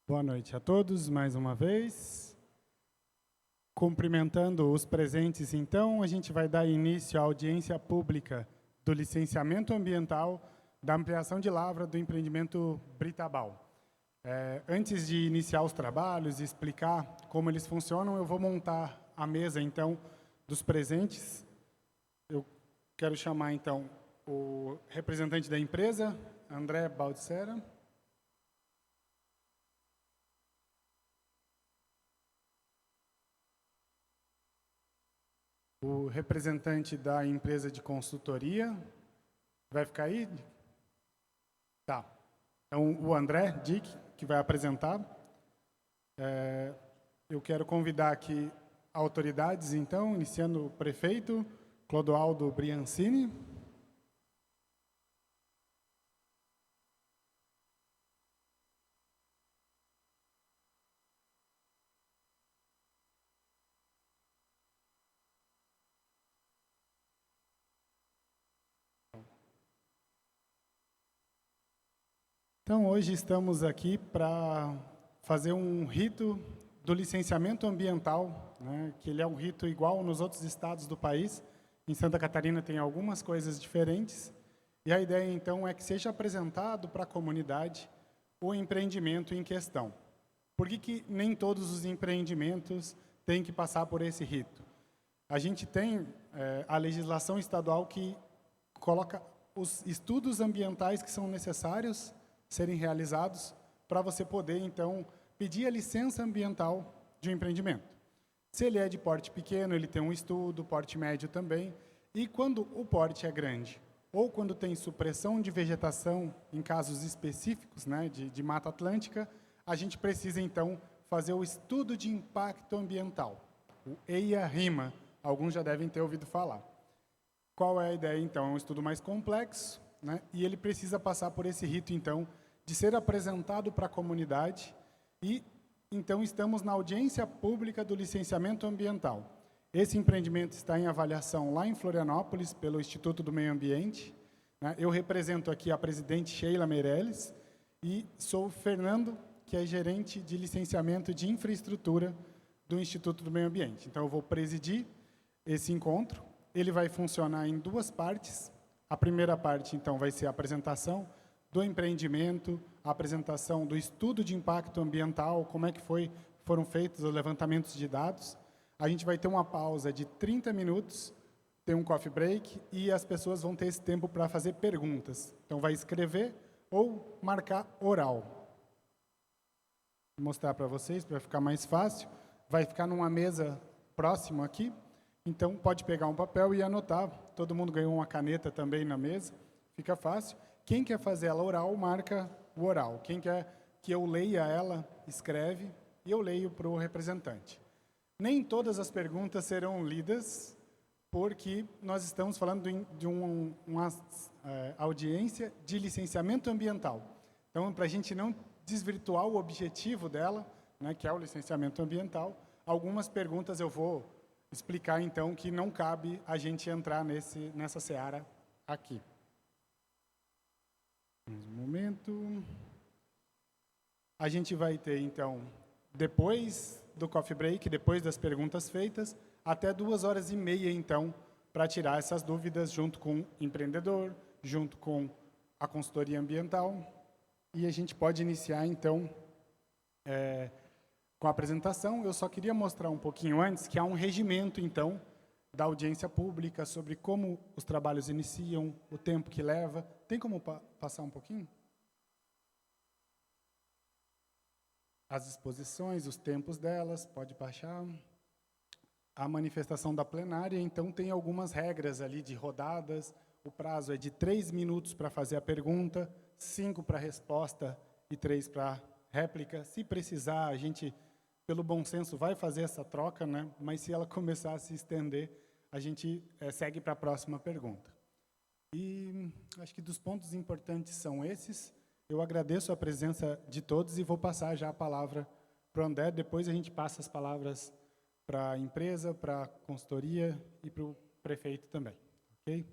Boa noite a todos, mais uma vez. Cumprimentando os presentes, então, a gente vai dar início à audiência pública do licenciamento ambiental da ampliação de lavra do empreendimento Britabal. Antes de iniciar os trabalhos e explicar como eles funcionam, eu vou montar a mesa, então, dos presentes. Eu quero chamar, então, o representante da empresa, André Baldissera. O representante da empresa de consultoria, vai ficar aí? Tá. Então, o André Dick, que vai apresentar. Eu quero convidar aqui autoridades, então, iniciando o prefeito, Clodoaldo Briancini. Então, hoje estamos aqui para fazer um rito do licenciamento ambiental, né, que ele é um rito igual nos outros estados do país. Em Santa Catarina tem algumas coisas diferentes. E a ideia, então, é que seja apresentado para a comunidade o empreendimento em questão. Por que nem todos os empreendimentos têm que passar por esse rito? A gente tem a legislação estadual que coloca os estudos ambientais que são necessários serem realizados para você poder, então, pedir a licença ambiental de um empreendimento. Se ele é de porte pequeno, ele tem um estudo, porte médio também, e quando o porte é grande, ou quando tem supressão de vegetação, em casos específicos, né, de Mata Atlântica, a gente precisa, então, fazer o estudo de impacto ambiental, o EIA-RIMA, alguns já devem ter ouvido falar. Qual é a ideia, então? É um estudo mais complexo, né? E ele precisa passar por esse rito, então, de ser apresentado para a comunidade e, então, estamos na audiência pública do licenciamento ambiental. Esse empreendimento está em avaliação lá em Florianópolis, pelo Instituto do Meio Ambiente, né? Eu represento aqui a presidente Sheila Meirelles e sou o Fernando, que é gerente de licenciamento de infraestrutura do Instituto do Meio Ambiente. Então, eu vou presidir esse encontro. Ele vai funcionar em duas partes. A primeira parte, então, vai ser a apresentação do empreendimento, a apresentação do estudo de impacto ambiental, como é que foram feitos os levantamentos de dados. A gente vai ter uma pausa de 30 minutos, tem um coffee break, e as pessoas vão ter esse tempo para fazer perguntas. Então, vai escrever ou marcar oral. Vou mostrar para vocês, para ficar mais fácil. Vai ficar numa mesa próxima aqui. Então, pode pegar um papel e anotar. Todo mundo ganhou uma caneta também na mesa. Fica fácil. Quem quer fazer ela oral, marca o oral. Quem quer que eu leia ela, escreve. E eu leio para o representante. Nem todas as perguntas serão lidas, porque nós estamos falando de uma audiência de licenciamento ambiental. Então, para a gente não desvirtuar o objetivo dela, né, que é o licenciamento ambiental, algumas perguntas eu vou explicar, então, que não cabe a gente entrar nessa seara aqui. Mais um momento. A gente vai ter, então, depois do coffee break, depois das perguntas feitas, até 2h30, então, para tirar essas dúvidas junto com o empreendedor, junto com a consultoria ambiental. E a gente pode iniciar, então, com a apresentação. Eu só queria mostrar um pouquinho antes que há um regimento, então, da audiência pública sobre como os trabalhos iniciam, o tempo que leva. Tem como passar um pouquinho? As exposições, os tempos delas, pode baixar. A manifestação da plenária, então, tem algumas regras ali de rodadas. O prazo é de 3 minutos para fazer a pergunta, 5 para a resposta e 3 para réplica. Se precisar, a gente, pelo bom senso, vai fazer essa troca, né? Mas se ela começar a se estender, a gente segue para a próxima pergunta. E acho que dos pontos importantes são esses. Eu agradeço a presença de todos e vou passar já a palavra para o André. Depois a gente passa as palavras para a empresa, para a consultoria e para o prefeito também. Ok?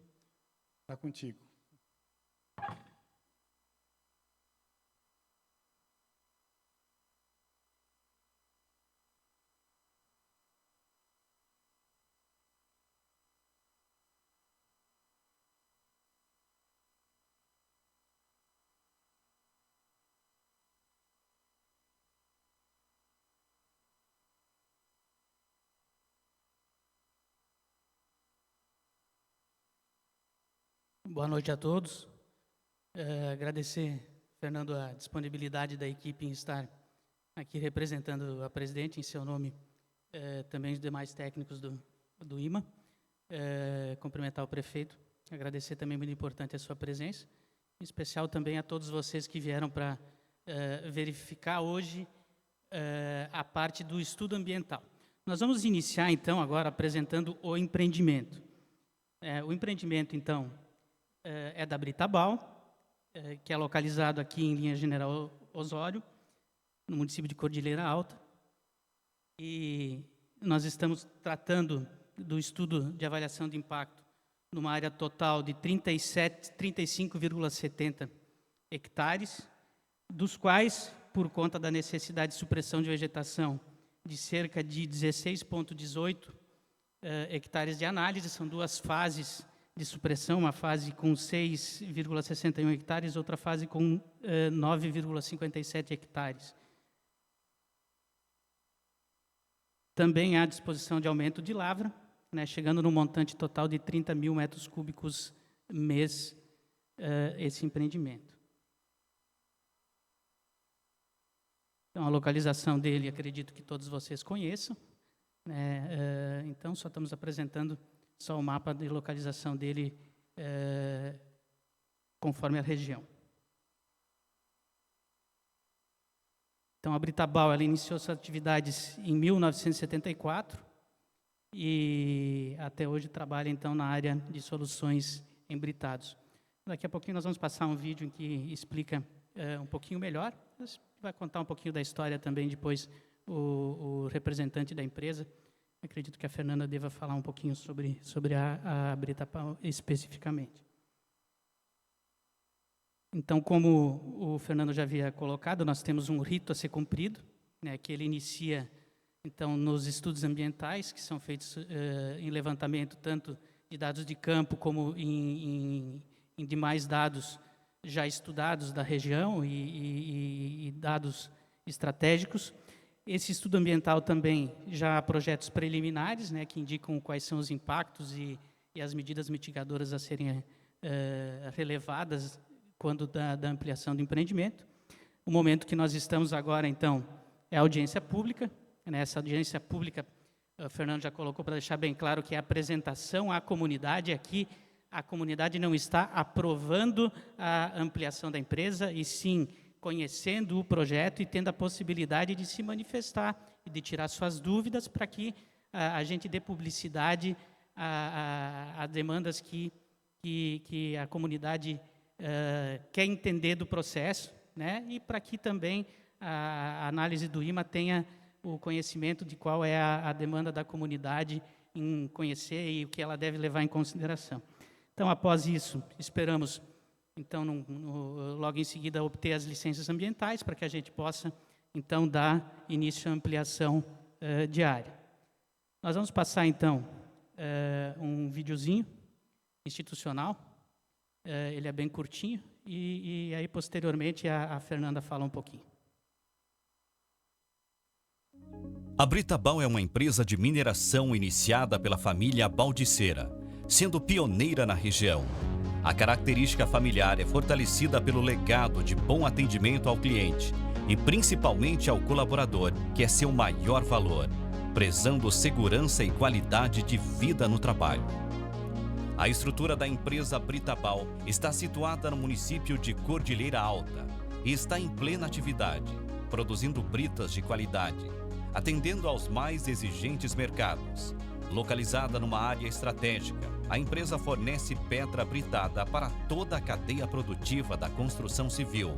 Está contigo. Boa noite a todos. Agradecer, Fernando, a disponibilidade da equipe em estar aqui representando a presidente em seu nome, também os demais técnicos do IMA. Cumprimentar o prefeito, agradecer também, muito importante, a sua presença, em especial também a todos vocês que vieram para verificar hoje a parte do estudo ambiental. Nós vamos iniciar, então, agora apresentando o empreendimento. O empreendimento, então, é da Britabal, que é localizado aqui em linha General Osório, no município de Cordilheira Alta. E nós estamos tratando do estudo de avaliação de impacto numa área total de 35,70 hectares, dos quais, por conta da necessidade de supressão de vegetação, de cerca de 16,18 hectares de análise. São duas fases de supressão, uma fase com 6,61 hectares, outra fase com 9,57 hectares. Também há disposição de aumento de lavra, né, chegando no montante total de 30 mil metros cúbicos mês, esse empreendimento. Então, a localização dele, acredito que todos vocês conheçam, né, então, só estamos apresentando só o mapa de localização dele conforme a região. Então, a Britabal, ela iniciou suas atividades em 1974 e até hoje trabalha, então, na área de soluções em britados. Daqui a pouquinho nós vamos passar um vídeo em que explica um pouquinho melhor. Vai contar um pouquinho da história também depois o representante da empresa. Acredito que a Fernanda deva falar um pouquinho sobre a Britabal especificamente. Então, como o Fernando já havia colocado, nós temos um rito a ser cumprido, né, que ele inicia, então, nos estudos ambientais, que são feitos em levantamento tanto de dados de campo como em demais dados já estudados da região e dados estratégicos. Esse estudo ambiental também já há projetos preliminares, né, que indicam quais são os impactos e as medidas mitigadoras a serem relevadas quando da ampliação do empreendimento. O momento que nós estamos agora, então, é a audiência pública. Nessa audiência pública, o Fernando já colocou para deixar bem claro que é a apresentação à comunidade. Aqui, a comunidade não está aprovando a ampliação da empresa, e sim conhecendo o projeto e tendo a possibilidade de se manifestar e de tirar suas dúvidas para que a gente dê publicidade a demandas que a comunidade quer entender do processo, né? E para que também a análise do IMA tenha o conhecimento de qual é a demanda da comunidade em conhecer e o que ela deve levar em consideração. Então, após isso, esperamos, então, logo em seguida, obter as licenças ambientais para que a gente possa, então, dar início à ampliação de área. Nós vamos passar, então, um videozinho institucional. Ele é bem curtinho e aí, posteriormente, a Fernanda fala um pouquinho. A Britabal é uma empresa de mineração iniciada pela família Baldiceira, sendo pioneira na região. A característica familiar é fortalecida pelo legado de bom atendimento ao cliente e principalmente ao colaborador, que é seu maior valor, prezando segurança e qualidade de vida no trabalho. A estrutura da empresa Britabal está situada no município de Cordilheira Alta e está em plena atividade, produzindo britas de qualidade, atendendo aos mais exigentes mercados. Localizada numa área estratégica, a empresa fornece pedra britada para toda a cadeia produtiva da construção civil,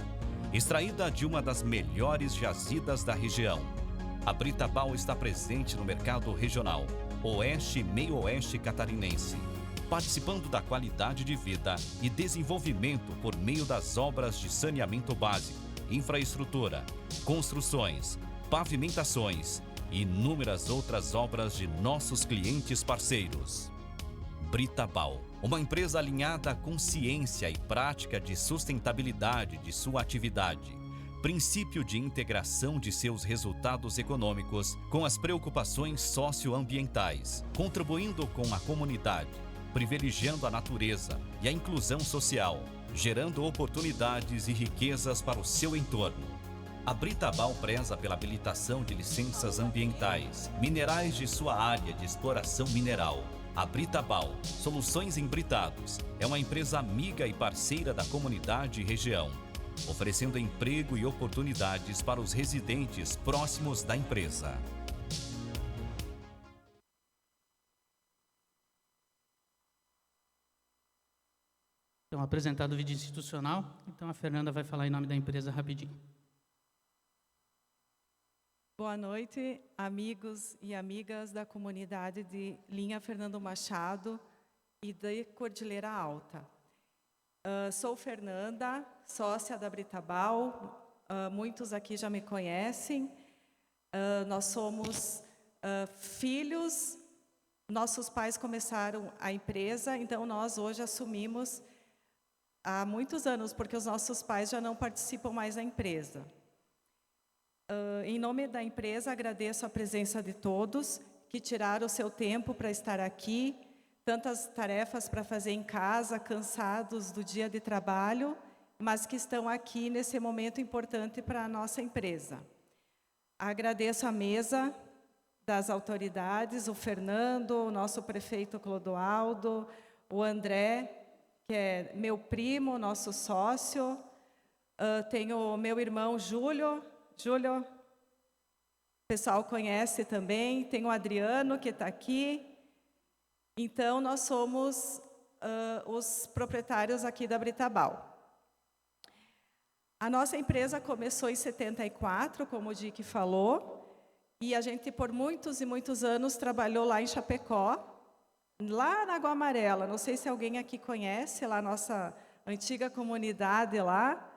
extraída de uma das melhores jazidas da região. A Britabal está presente no mercado regional, oeste e meio-oeste catarinense, participando da qualidade de vida e desenvolvimento por meio das obras de saneamento básico, infraestrutura, construções, pavimentações e inúmeras outras obras de nossos clientes parceiros. Britabal, uma empresa alinhada à consciência e prática de sustentabilidade de sua atividade, princípio de integração de seus resultados econômicos com as preocupações socioambientais, contribuindo com a comunidade, privilegiando a natureza e a inclusão social, gerando oportunidades e riquezas para o seu entorno. A Britabal preza pela habilitação de licenças ambientais, minerais de sua área de exploração mineral. A Britabal, Soluções em Britados, é uma empresa amiga e parceira da comunidade e região, oferecendo emprego e oportunidades para os residentes próximos da empresa. Então, apresentado o vídeo institucional, então a Fernanda vai falar em nome da empresa rapidinho. Boa noite, amigos e amigas da comunidade de Linha Fernando Machado e de Cordilheira Alta. Sou Fernanda, sócia da Britabal, muitos aqui já me conhecem. Nós somos filhos, nossos pais começaram a empresa, então nós hoje assumimos há muitos anos, porque os nossos pais já não participam mais da empresa. Em nome da empresa, agradeço a presença de todos que tiraram o seu tempo para estar aqui, tantas tarefas para fazer em casa, cansados do dia de trabalho, mas que estão aqui nesse momento importante para a nossa empresa. Agradeço a mesa das autoridades, o Fernando, o nosso prefeito Clodoaldo, o André, que é meu primo, nosso sócio. Tenho meu irmão Júlio, o pessoal conhece também. Tem o Adriano, que está aqui. Então, nós somos os proprietários aqui da Britabal. A nossa empresa começou em 74, como o Dick falou, e a gente, por muitos e muitos anos, trabalhou lá em Chapecó, lá na Água Amarela. Não sei se alguém aqui conhece, lá a nossa antiga comunidade lá.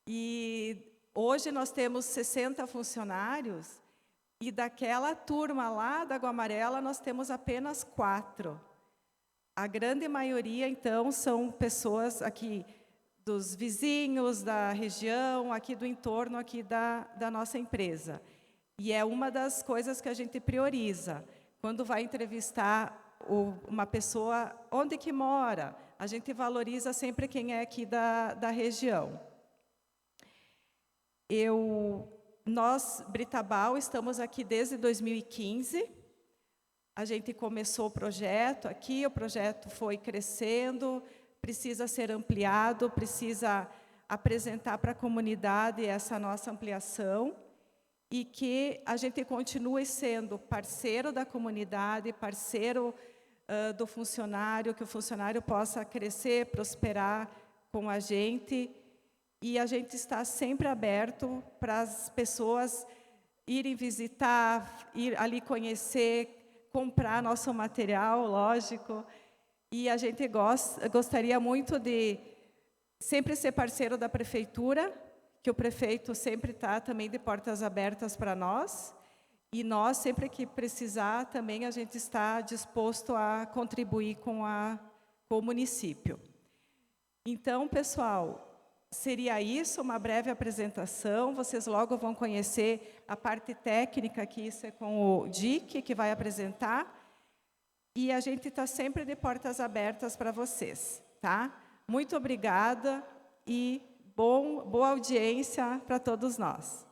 E hoje nós temos 60 funcionários, e daquela turma lá da Água Amarela nós temos apenas 4. A grande maioria, então, são pessoas aqui dos vizinhos, da região, aqui do entorno aqui da nossa empresa. E é uma das coisas que a gente prioriza. Quando vai entrevistar uma pessoa, onde que mora, a gente valoriza sempre quem é aqui da região. Nós, Britabal, estamos aqui desde 2015. A gente começou o projeto aqui, o projeto foi crescendo, precisa ser ampliado, precisa apresentar para a comunidade essa nossa ampliação e que a gente continue sendo parceiro da comunidade, parceiro do funcionário, que o funcionário possa crescer, prosperar com a gente. E a gente está sempre aberto para as pessoas irem visitar, ir ali conhecer, comprar nosso material, lógico. E a gente gostaria muito de sempre ser parceiro da prefeitura, que o prefeito sempre está também de portas abertas para nós. E nós, sempre que precisar, também a gente está disposto a contribuir com o município. Então, pessoal, seria isso, uma breve apresentação. Vocês logo vão conhecer a parte técnica, que isso é com o Dick, que vai apresentar. E a gente está sempre de portas abertas para vocês, tá? Muito obrigada e boa audiência para todos nós.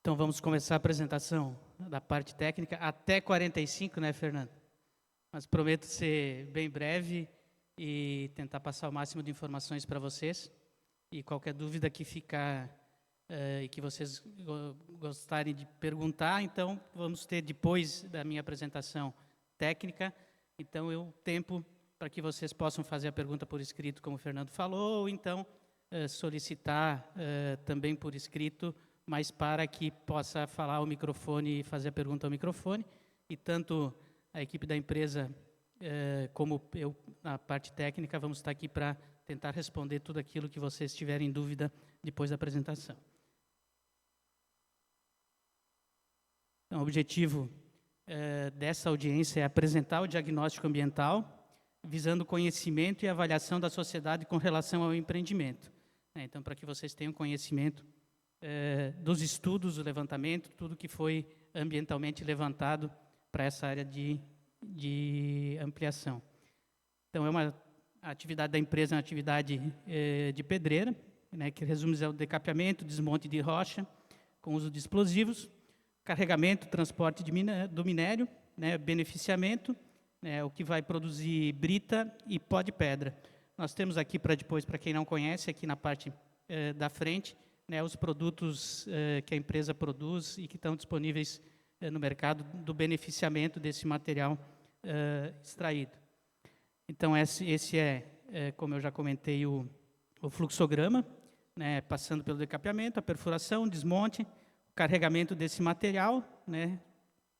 Então, vamos começar a apresentação da parte técnica, até 45, né, Fernando? Mas prometo ser bem breve e tentar passar o máximo de informações para vocês. E qualquer dúvida que ficar e que vocês gostarem de perguntar, então, vamos ter, depois da minha apresentação técnica, então, tempo para que vocês possam fazer a pergunta por escrito, como o Fernando falou, ou então solicitar também por escrito, mas para que possa falar ao microfone e fazer a pergunta ao microfone. E tanto a equipe da empresa, como eu, na parte técnica, vamos estar aqui para tentar responder tudo aquilo que vocês tiverem dúvida depois da apresentação. Então, o objetivo dessa audiência é apresentar o diagnóstico ambiental, visando conhecimento e avaliação da sociedade com relação ao empreendimento. Então, para que vocês tenham conhecimento dos estudos, do levantamento, tudo que foi ambientalmente levantado para essa área de ampliação. Então, a atividade da empresa é uma atividade de pedreira, né, que resume ao decapeamento, desmonte de rocha, com uso de explosivos, carregamento, transporte do minério, né, beneficiamento, né, o que vai produzir brita e pó de pedra. Nós temos aqui, para quem não conhece, aqui na parte da frente, né, os produtos que a empresa produz e que estão disponíveis no mercado do beneficiamento desse material extraído. Então, esse é, como eu já comentei, o fluxograma, né, passando pelo decapeamento, a perfuração, desmonte, o carregamento desse material, né,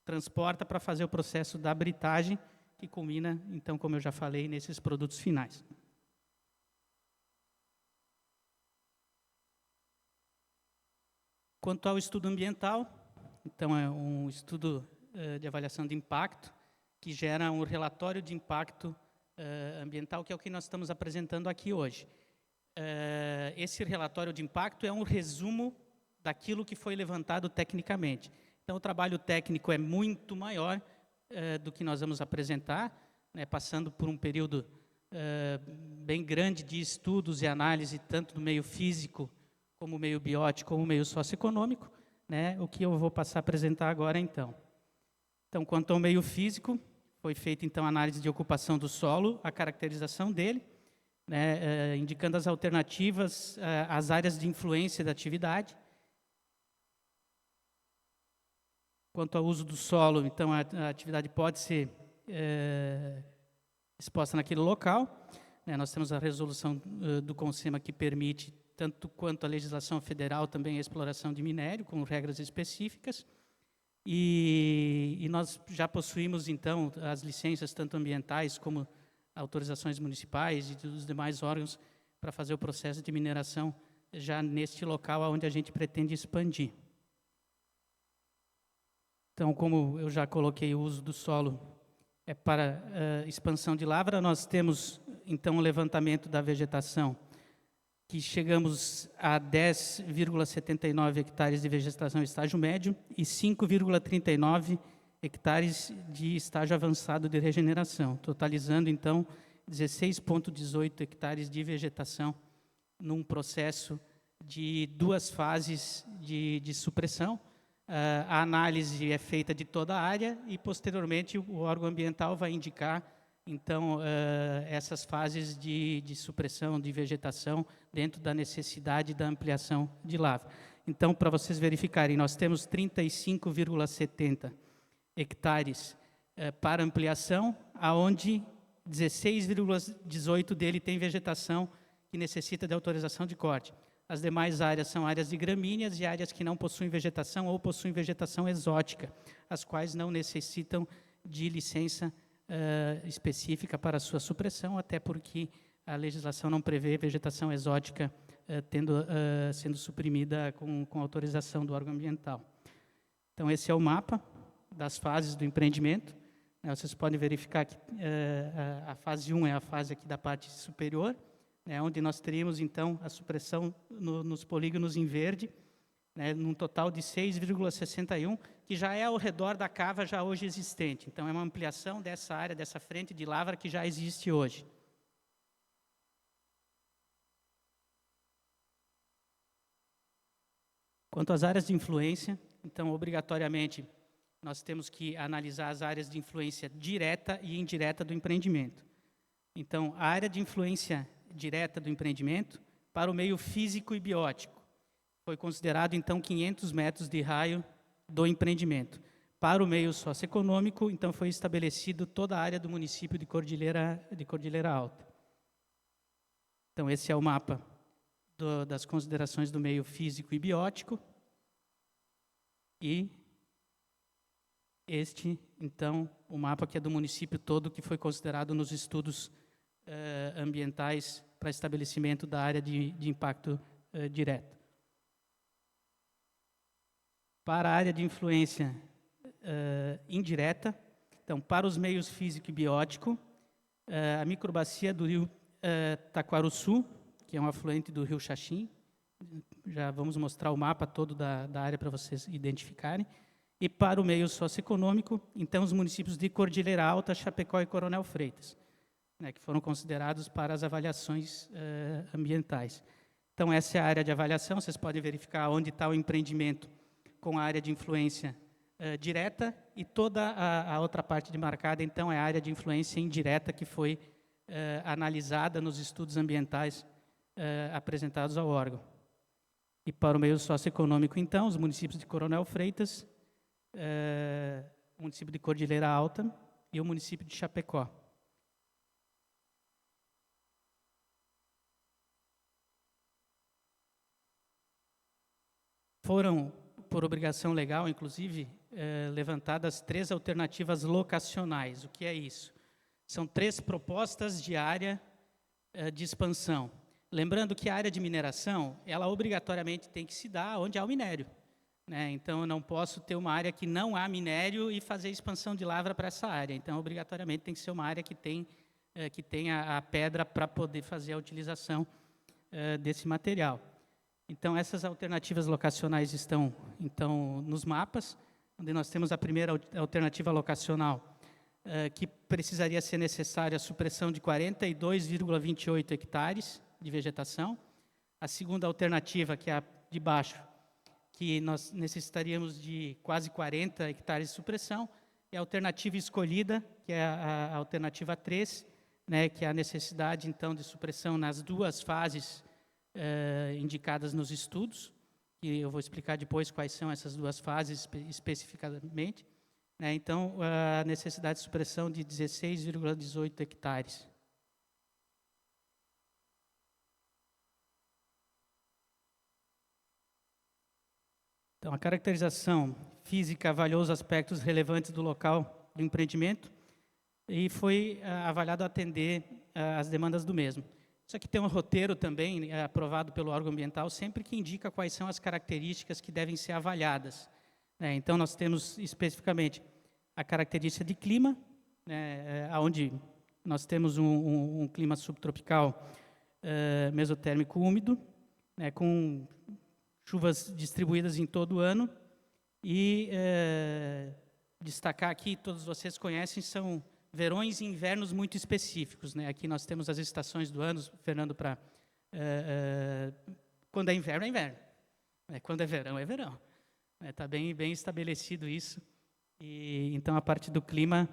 transporta para fazer o processo da britagem, que culmina, então, como eu já falei, nesses produtos finais. Quanto ao estudo ambiental, então, é um estudo de avaliação de impacto, que gera um relatório de impacto ambiental, que é o que nós estamos apresentando aqui hoje. Esse relatório de impacto é um resumo daquilo que foi levantado tecnicamente. Então, o trabalho técnico é muito maior do que nós vamos apresentar, né, passando por um período bem grande de estudos e análise, tanto no meio físico, como meio biótico, como meio socioeconômico, né, o que eu vou passar a apresentar agora, então. Então, quanto ao meio físico, foi feita, então, a análise de ocupação do solo, a caracterização dele, né, indicando as alternativas, as áreas de influência da atividade. Quanto ao uso do solo, então, a atividade pode ser exposta naquele local. Né, nós temos a resolução do CONSEMA que permite, tanto quanto a legislação federal, também a exploração de minério, com regras específicas. E nós já possuímos, então, as licenças, tanto ambientais como autorizações municipais e dos demais órgãos para fazer o processo de mineração já neste local onde a gente pretende expandir. Então, como eu já coloquei, o uso do solo é para expansão de lavra. Nós temos, então, o levantamento da vegetação, que chegamos a 10,79 hectares de vegetação em estágio médio e 5,39 hectares de estágio avançado de regeneração, totalizando, então, 16,18 hectares de vegetação num processo de 2 fases de supressão. A análise é feita de toda a área e, posteriormente, o órgão ambiental vai indicar, então, essas fases de supressão de vegetação dentro da necessidade da ampliação de lavra. Então, para vocês verificarem, nós temos 35,70 hectares para ampliação, aonde 16,18 dele tem vegetação que necessita de autorização de corte. As demais áreas são áreas de gramíneas e áreas que não possuem vegetação ou possuem vegetação exótica, as quais não necessitam de licença específica para sua supressão, até porque a legislação não prevê vegetação exótica sendo suprimida com autorização do órgão ambiental. Então, esse é o mapa das fases do empreendimento. Vocês podem verificar que a fase 1 é a fase aqui da parte superior, onde nós teríamos, então, a supressão nos polígonos em verde, num total de 6,61, que já é ao redor da cava já hoje existente. Então, é uma ampliação dessa área, dessa frente de lavra que já existe hoje. Quanto às áreas de influência, então, obrigatoriamente, nós temos que analisar as áreas de influência direta e indireta do empreendimento. Então, a área de influência direta do empreendimento para o meio físico e biótico foi considerado, então, 500 metros de raio do empreendimento. Para o meio socioeconômico, então, foi estabelecido toda a área do município de Cordilheira Alta. Então, esse é o mapa das considerações do meio físico e biótico. E então, o mapa que é do município todo, que foi considerado nos estudos ambientais para estabelecimento da área de impacto direto. Para a área de influência indireta, então, para os meios físico e biótico, a microbacia do rio Taquaruçu, que é um afluente do rio Xaxim, já vamos mostrar o mapa todo da área para vocês identificarem, e para o meio socioeconômico, então, os municípios de Cordilheira Alta, Chapecó e Coronel Freitas, né, que foram considerados para as avaliações ambientais. Então, essa é a área de avaliação, vocês podem verificar onde está o empreendimento com a área de influência direta, e toda a outra parte demarcada, então, é a área de influência indireta que foi analisada nos estudos ambientais apresentados ao órgão. E para o meio socioeconômico, então, os municípios de Coronel Freitas, o município de Cordilheira Alta e o município de Chapecó. Foram, por obrigação legal, inclusive, levantadas 3 alternativas locacionais. O que é isso? São 3 propostas de área de expansão. Lembrando que a área de mineração, ela obrigatoriamente tem que se dar onde há o minério, né? Então, eu não posso ter uma área que não há minério e fazer expansão de lavra para essa área. Então, obrigatoriamente, tem que ser uma área que tenha a pedra para poder fazer a utilização desse material. Então, essas alternativas locacionais estão, então, nos mapas, onde nós temos a primeira alternativa locacional, que precisaria ser necessária a supressão de 42,28 hectares de vegetação. A segunda alternativa, que é a de baixo, que nós necessitaríamos de quase 40 hectares de supressão, e a alternativa escolhida, que é a alternativa 3, né, que é a necessidade, então, de supressão nas 2 fases indicadas nos estudos, e eu vou explicar depois quais são essas 2 fases especificamente, né? Então, a necessidade de supressão de 16,18 hectares. Então, a caracterização física avaliou os aspectos relevantes do local do empreendimento e foi avaliado a atender às demandas do mesmo. Isso aqui tem um roteiro também aprovado pelo órgão ambiental, sempre que indica quais são as características que devem ser avaliadas, né? Então, nós temos especificamente a característica de clima, né, onde nós temos um clima subtropical mesotérmico úmido, né, com chuvas distribuídas em todo o ano, e destacar aqui, todos vocês conhecem, são verões e invernos muito específicos, né? Aqui nós temos as estações do ano, Fernando, para quando é inverno, é inverno, quando é verão, é verão. Está bem estabelecido isso. E então, a parte do clima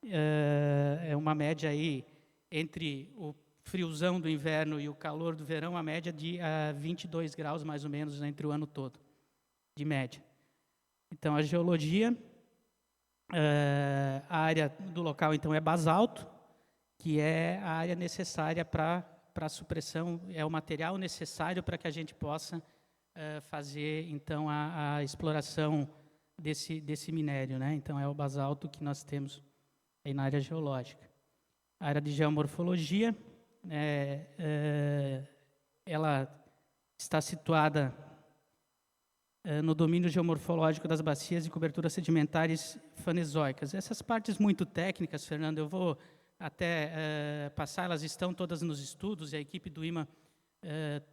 é uma média aí entre o friozão do inverno e o calor do verão, a média de 22 graus, mais ou menos, entre o ano todo, de média. Então, a geologia, a área do local, então, é basalto, que é a área necessária para a supressão, é o material necessário para que a gente possa fazer, então, a exploração desse minério, né? Então, é o basalto que nós temos aí na área geológica. A área de geomorfologia, ela está situada no domínio geomorfológico das bacias e coberturas sedimentares fanezoicas. Essas partes muito técnicas, Fernando, eu vou até passar, elas estão todas nos estudos, e a equipe do IMA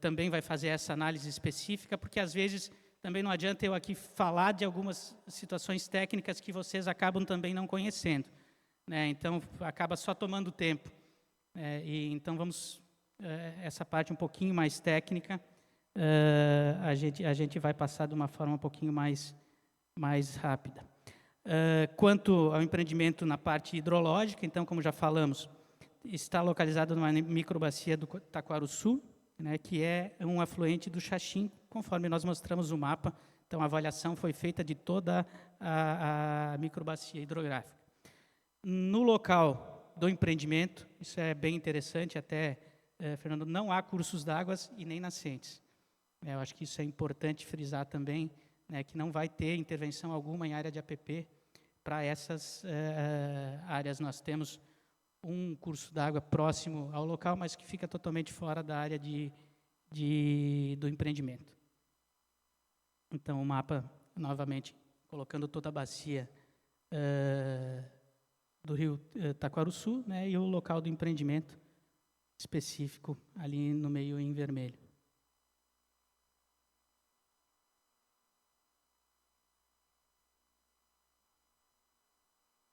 também vai fazer essa análise específica, porque às vezes também não adianta eu aqui falar de algumas situações técnicas que vocês acabam também não conhecendo, né? Então, acaba só tomando tempo. E então, vamos, essa parte um pouquinho mais técnica, a gente vai passar de uma forma um pouquinho mais rápida. Quanto ao empreendimento na parte hidrológica, então, como já falamos, está localizado numa microbacia do Taquaruçu, né, que é um afluente do Xaxim, conforme nós mostramos o mapa. Então, a avaliação foi feita de toda a microbacia hidrográfica. No local do empreendimento, isso é bem interessante, até, Fernando, não há cursos d'água e nem nascentes. Eu acho que isso é importante frisar também, né, que não vai ter intervenção alguma em área de APP para essas áreas nós temos um curso d'água próximo ao local, mas que fica totalmente fora da área do empreendimento. Então, o mapa, novamente, colocando toda a bacia do rio Taquaruçu, né, e o local do empreendimento específico ali no meio em vermelho.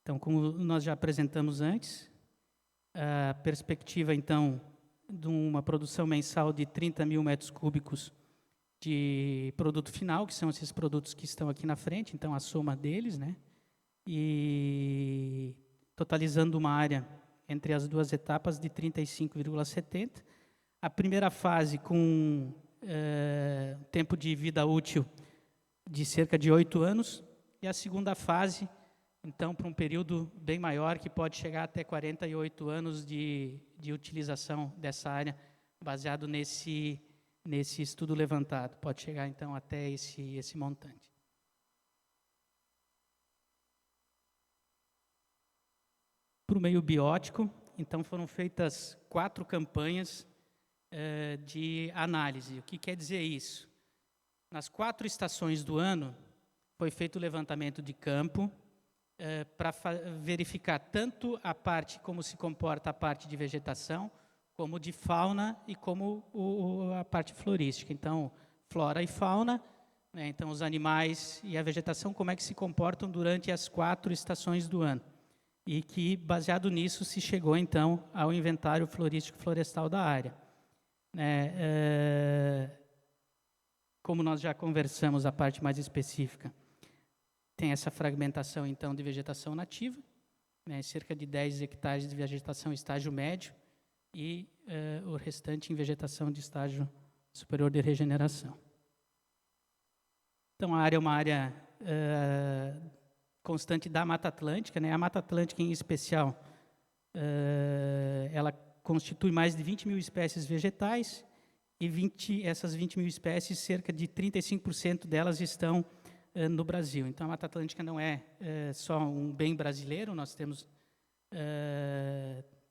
Então, como nós já apresentamos antes, a perspectiva, então, de uma produção mensal de 30 mil metros cúbicos de produto final, que são esses produtos que estão aqui na frente, então a soma deles, né? E totalizando uma área entre as duas etapas de 35,70. A primeira fase com tempo de vida útil de cerca de 8 anos, e a segunda fase, então, para um período bem maior, que pode chegar até 48 anos de utilização dessa área, baseado nesse estudo levantado. Pode chegar, então, até esse montante. Para o meio biótico, então, foram feitas 4 campanhas de análise. O que quer dizer isso? Nas 4 estações do ano, foi feito o levantamento de campo, para verificar tanto a parte, como se comporta a parte de vegetação, como de fauna e como a parte florística. Então, flora e fauna, né, então os animais e a vegetação, como é que se comportam durante as 4 estações do ano. E que, baseado nisso, se chegou, então, ao inventário florístico florestal da área. Como nós já conversamos, a parte mais específica, tem essa fragmentação, então, de vegetação nativa, né, cerca de 10 hectares de vegetação estágio médio e o restante em vegetação de estágio superior de regeneração. Então, a área é uma área constante da Mata Atlântica, né? A Mata Atlântica, em especial, ela constitui mais de 20 mil espécies vegetais e essas 20 mil espécies, cerca de 35% delas estão no Brasil. Então, a Mata Atlântica não é só um bem brasileiro, nós temos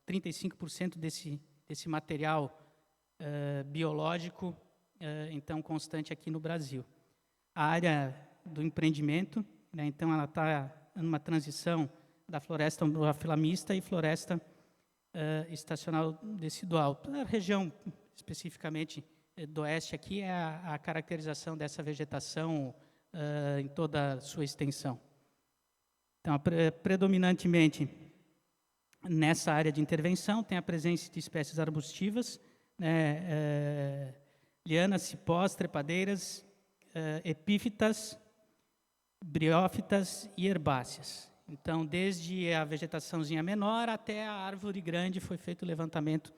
35% desse material biológico, então, constante aqui no Brasil. A área do empreendimento, né, então, ela está numa transição da floresta umbrofilamista e floresta estacional decidual. A região, especificamente do oeste aqui, é a caracterização dessa vegetação em toda a sua extensão. Então, predominantemente, nessa área de intervenção, tem a presença de espécies arbustivas, né, lianas, cipós, trepadeiras, epífitas, briófitas e herbáceas. Então, desde a vegetaçãozinha menor até a árvore grande, foi feito o levantamento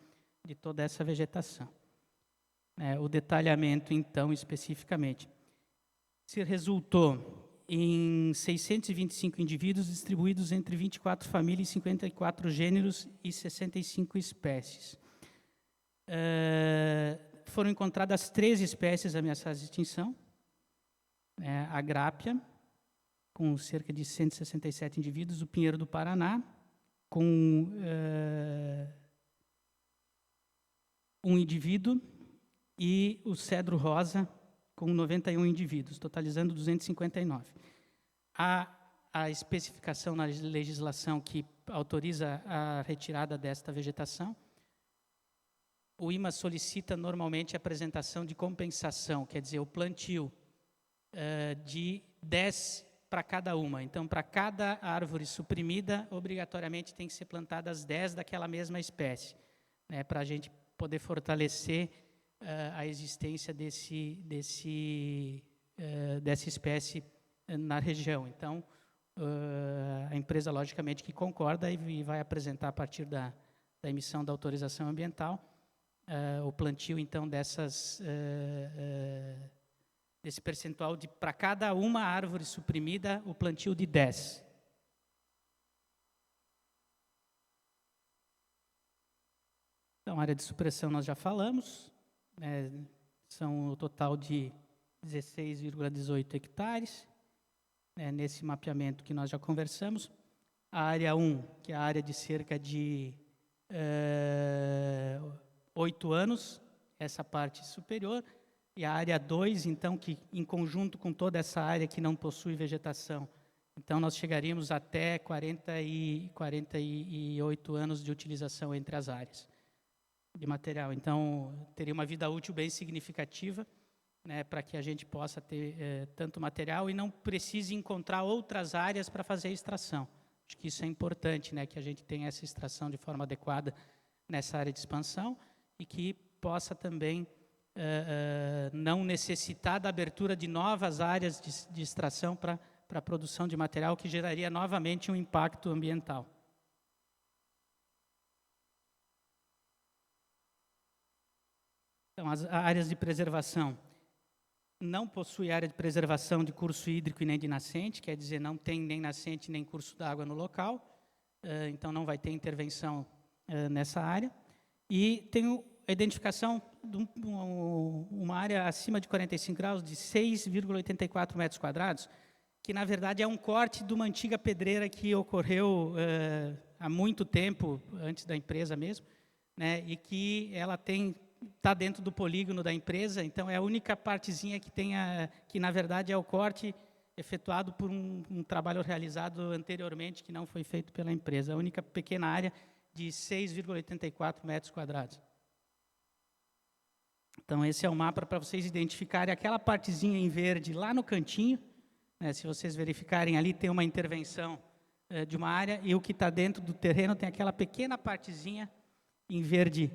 de toda essa vegetação. O detalhamento, então, especificamente, se resultou em 625 indivíduos distribuídos entre 24 famílias, 54 gêneros e 65 espécies. Foram encontradas 13 espécies ameaçadas de extinção. A grápia, com cerca de 167 indivíduos, o pinheiro do Paraná, com um indivíduo, e o cedro rosa, com 91 indivíduos, totalizando 259. A especificação na legislação que autoriza a retirada desta vegetação, o IMA solicita normalmente a apresentação de compensação, quer dizer, o plantio de 10 para cada uma. Então, para cada árvore suprimida, obrigatoriamente tem que ser plantadas 10 daquela mesma espécie, né, para a gente poder fortalecer a existência dessa espécie na região. Então, a empresa, logicamente, que concorda e vai apresentar, a partir da emissão da autorização ambiental, o plantio, então, desse percentual de, para cada uma árvore suprimida, o plantio de 10. Então, área de supressão nós já falamos, são o total de 16,18 hectares. né, nesse mapeamento que nós já conversamos. A área 1, que é a área de cerca de 8 anos, essa parte superior, e a área 2, então, que em conjunto com toda essa área que não possui vegetação, então nós chegaríamos até 48 anos de utilização entre as áreas de material. Então, teria uma vida útil bem significativa, né, para que a gente possa ter tanto material e não precise encontrar outras áreas para fazer a extração. Acho que isso é importante, né, que a gente tenha essa extração de forma adequada nessa área de expansão e que possa também não necessitar da abertura de novas áreas de extração para a produção de material, que geraria novamente um impacto ambiental. Então, as áreas de preservação. Não possui área de preservação de curso hídrico e nem de nascente, quer dizer, não tem nem nascente nem curso d'água no local, então não vai ter intervenção nessa área. E tem a identificação de uma área acima de 45 graus de 6,84 metros quadrados, que na verdade é um corte de uma antiga pedreira que ocorreu há muito tempo, antes da empresa mesmo, né, e que ela está dentro do polígono da empresa, então é a única partezinha que na verdade é o corte efetuado por um trabalho realizado anteriormente, que não foi feito pela empresa, a única pequena área de 6,84 metros quadrados. Então esse é o mapa para vocês identificarem aquela partezinha em verde lá no cantinho, né, se vocês verificarem ali tem uma intervenção de uma área, e o que está dentro do terreno tem aquela pequena partezinha em verde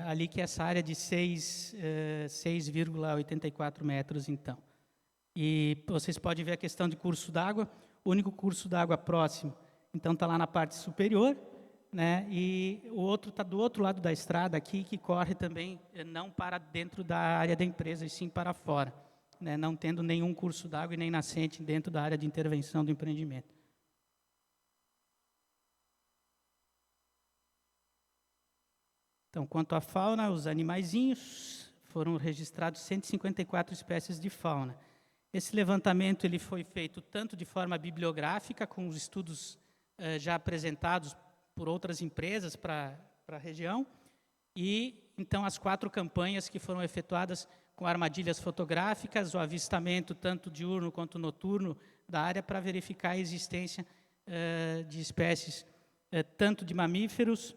ali, que é essa área de 6,84 metros, então. E vocês podem ver a questão de curso d'água, o único curso d'água próximo, então está lá na parte superior, né, e o outro está do outro lado da estrada aqui, que corre também não para dentro da área da empresa, e sim para fora, né, não tendo nenhum curso d'água e nem nascente dentro da área de intervenção do empreendimento. Então, quanto à fauna, os animaizinhos, foram registrados 154 espécies de fauna. Esse levantamento ele foi feito tanto de forma bibliográfica, com os estudos já apresentados por outras empresas para a região, e então as 4 campanhas que foram efetuadas com armadilhas fotográficas, o avistamento tanto diurno quanto noturno da área, para verificar a existência de espécies tanto de mamíferos,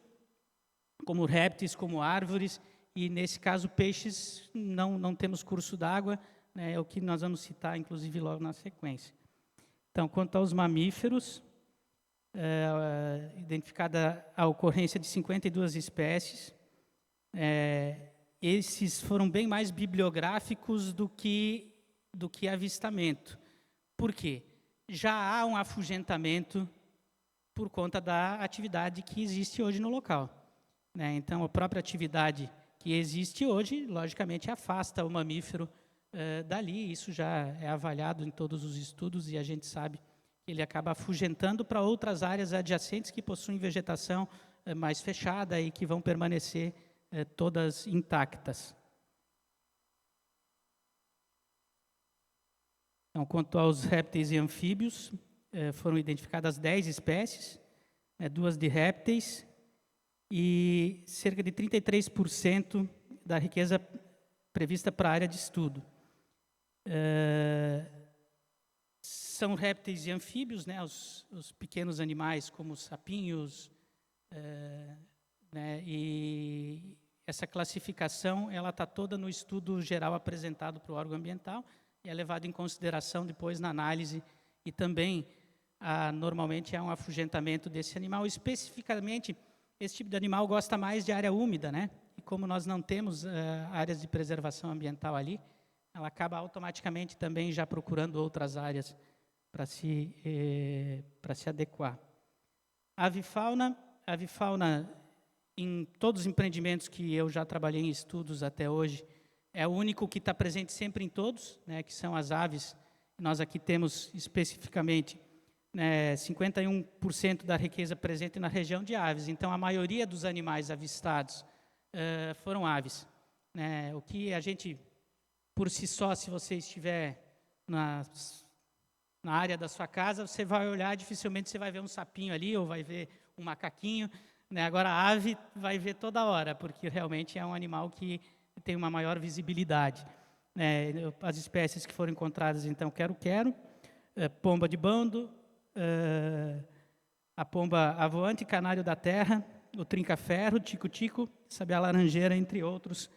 como répteis, como árvores, e nesse caso peixes não temos curso d'água, né, é o que nós vamos citar inclusive logo na sequência. Então, quanto aos mamíferos, identificada a ocorrência de 52 espécies, esses foram bem mais bibliográficos do que avistamento. Por quê? Já há um afugentamento por conta da atividade que existe hoje no local. Né? Então, a própria atividade que existe hoje, logicamente, afasta o mamífero dali. Isso já é avaliado em todos os estudos e a gente sabe que ele acaba afugentando para outras áreas adjacentes que possuem vegetação mais fechada e que vão permanecer todas intactas. Então, quanto aos répteis e anfíbios, foram identificadas 10 espécies, 2 de répteis, e cerca de 33% da riqueza prevista para a área de estudo. São répteis e anfíbios, né, os pequenos animais como os sapinhos, né, e essa classificação ela está toda no estudo geral apresentado para o órgão ambiental e é levado em consideração depois na análise, e também normalmente há um afugentamento desse animal. Especificamente, esse tipo de animal gosta mais de área úmida, né? E como nós não temos áreas de preservação ambiental ali, ela acaba automaticamente também já procurando outras áreas para se adequar. A avifauna, em todos os empreendimentos que eu já trabalhei em estudos até hoje, é o único que está presente sempre em todos, né, que são as aves. Nós aqui temos especificamente 51% da riqueza presente na região de aves. Então, a maioria dos animais avistados foram aves. O que a gente, por si só, se você estiver na área da sua casa, você vai olhar, dificilmente você vai ver um sapinho ali, ou vai ver um macaquinho, né? Agora, a ave vai ver toda hora, porque realmente é um animal que tem uma maior visibilidade. As espécies que foram encontradas, então, quero-quero, pomba de bando, a pomba avoante, canário da terra, o trinca-ferro, tico-tico, sabiá laranjeira, entre outros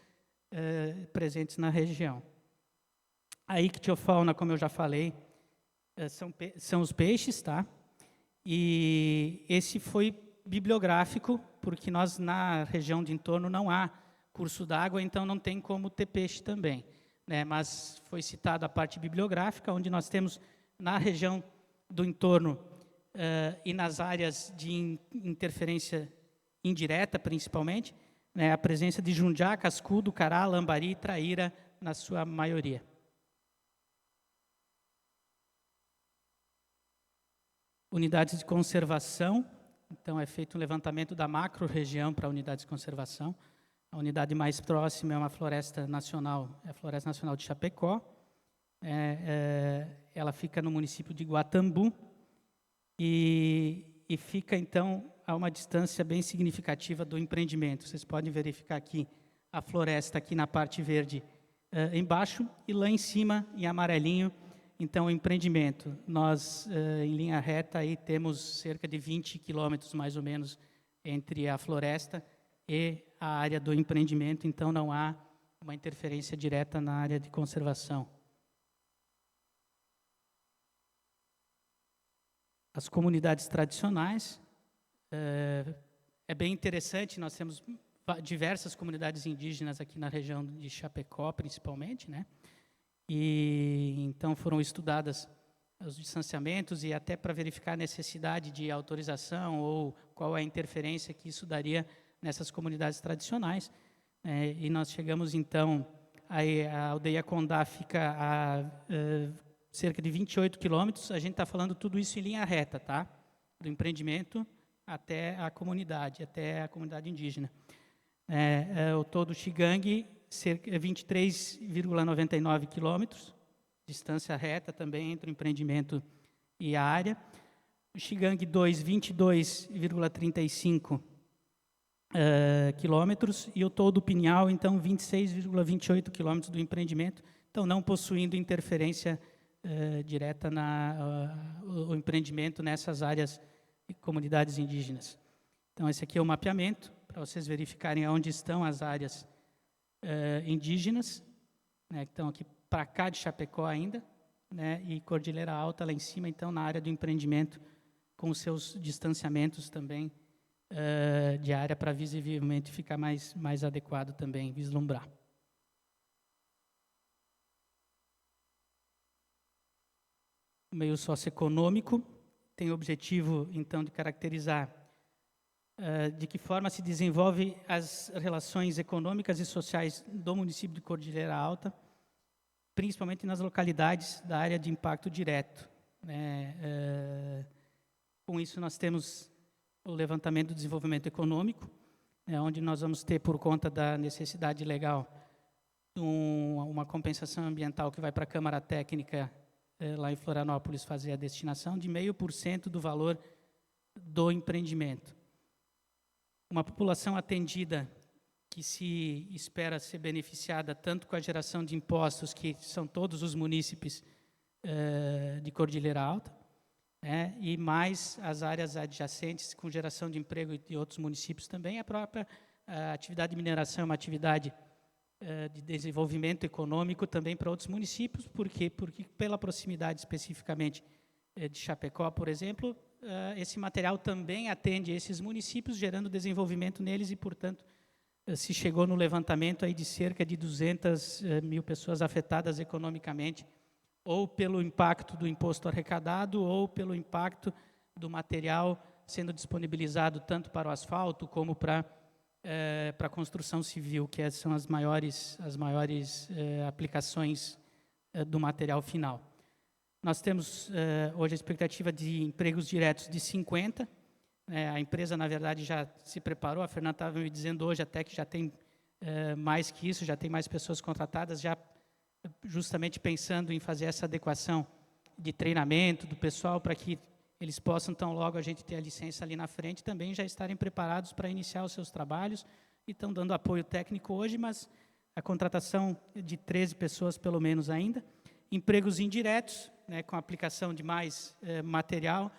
presentes na região. A ictiofauna, como eu já falei, são os peixes, tá? E esse foi bibliográfico, porque nós, na região de entorno, não há curso d'água, então não tem como ter peixe também, né? Mas foi citado a parte bibliográfica, onde nós temos, na região do entorno e nas áreas de interferência indireta, principalmente, né, a presença de jundiá, cascudo, cará, lambari e traíra, na sua maioria. Unidades de conservação, então é feito um levantamento da macro-região para unidades de conservação. A unidade mais próxima é uma floresta nacional, é a Floresta Nacional de Chapecó. Ela fica no município de Guatambu e fica, então, a uma distância bem significativa do empreendimento. Vocês podem verificar aqui a floresta aqui na parte verde embaixo e lá em cima, em amarelinho, então, o empreendimento. Nós, em linha reta, aí temos cerca de 20 quilômetros, mais ou menos, entre a floresta e a área do empreendimento, então não há uma interferência direta na área de conservação. As comunidades tradicionais, é bem interessante, nós temos diversas comunidades indígenas aqui na região de Chapecó, principalmente, né? E então foram estudadas os distanciamentos e até para verificar a necessidade de autorização ou qual é a interferência que isso daria nessas comunidades tradicionais. E nós chegamos, então, a aldeia Condá fica a cerca de 28 quilômetros. A gente está falando tudo isso em linha reta, tá? Do empreendimento até a comunidade indígena. O todo Xigangue, cerca de 23,99 quilômetros, distância reta também entre o empreendimento e a área. O Xigangue 2, 22,35 quilômetros, e o todo Pinhal, então, 26,28 quilômetros do empreendimento, então não possuindo interferência direta o empreendimento nessas áreas e comunidades indígenas. Então, esse aqui é o mapeamento, para vocês verificarem onde estão as áreas indígenas, né, que estão aqui para cá de Chapecó ainda, né, e Cordilheira Alta lá em cima, então, na área do empreendimento, com os seus distanciamentos também de área para visivelmente ficar mais adequado também, vislumbrar. O meio socioeconômico tem o objetivo, então, de caracterizar de que forma se desenvolve as relações econômicas e sociais do município de Cordilheira Alta, principalmente nas localidades da área de impacto direto, né? Com isso, nós temos o levantamento do desenvolvimento econômico, onde nós vamos ter, por conta da necessidade legal, uma compensação ambiental que vai para a Câmara Técnica, lá em Florianópolis, fazer a destinação de 0,5% do valor do empreendimento. Uma população atendida que se espera ser beneficiada tanto com a geração de impostos, que são todos os munícipes de Cordilheira Alta, e mais as áreas adjacentes com geração de emprego de outros municípios também. A própria atividade de mineração é uma atividade de desenvolvimento econômico também para outros municípios. Por quê? Porque pela proximidade especificamente de Chapecó, por exemplo, esse material também atende esses municípios, gerando desenvolvimento neles e, portanto, se chegou no levantamento aí de cerca de 200 mil pessoas afetadas economicamente, ou pelo impacto do imposto arrecadado, ou pelo impacto do material sendo disponibilizado tanto para o asfalto como para a construção civil, que são as maiores aplicações do material final. Nós temos hoje a expectativa de empregos diretos de 50. A empresa, na verdade, já se preparou. A Fernanda estava me dizendo hoje até que já tem mais que isso, já tem mais pessoas contratadas, já justamente pensando em fazer essa adequação de treinamento do pessoal, para que eles possam, tão logo a gente ter a licença ali na frente, também já estarem preparados para iniciar os seus trabalhos, e estão dando apoio técnico hoje, mas a contratação de 13 pessoas, pelo menos ainda. Empregos indiretos, né, com a aplicação de mais material,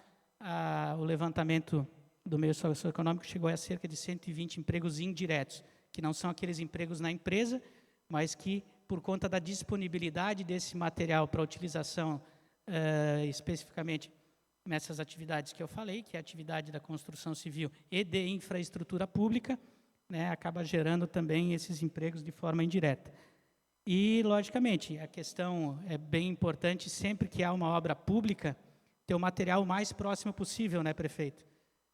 o levantamento do meio socioeconômico chegou a cerca de 120 empregos indiretos, que não são aqueles empregos na empresa, mas que, por conta da disponibilidade desse material para utilização, especificamente nessas atividades que eu falei, que é a atividade da construção civil e de infraestrutura pública, né, acaba gerando também esses empregos de forma indireta. E, logicamente, a questão é bem importante, sempre que há uma obra pública, ter o material o mais próximo possível, né, prefeito?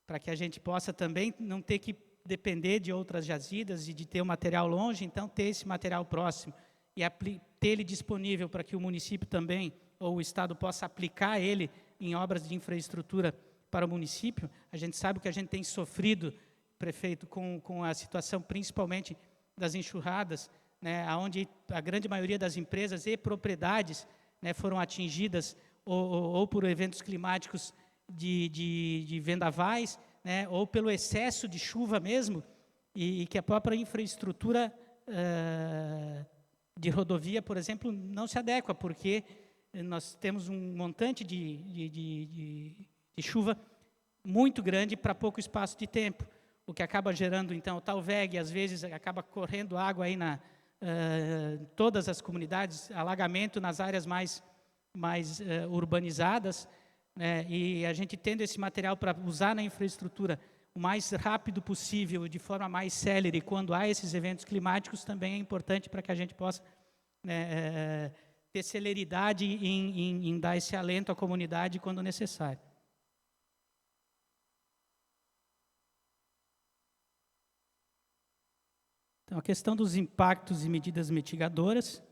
Para que a gente possa também não ter que depender de outras jazidas e de ter o material longe, então ter esse material próximo e ter ele disponível para que o município também, ou o Estado, possa aplicar ele em obras de infraestrutura para o município. A gente sabe que a gente tem sofrido, prefeito, com a situação principalmente das enxurradas, né, onde a grande maioria das empresas e propriedades, né, foram atingidas ou por eventos climáticos de vendavais, né, ou pelo excesso de chuva mesmo, e que a própria infraestrutura de rodovia, por exemplo, não se adequa, porque nós temos um montante de chuva muito grande para pouco espaço de tempo, o que acaba gerando, então, o tal VEG, às vezes, acaba correndo água aí todas as comunidades, alagamento nas áreas mais urbanizadas, né, e a gente tendo esse material para usar na infraestrutura o mais rápido possível, de forma mais célere, quando há esses eventos climáticos, também é importante para que a gente possa, né, ter celeridade em dar esse alento à comunidade quando necessário. Então, a questão dos impactos e medidas mitigadoras.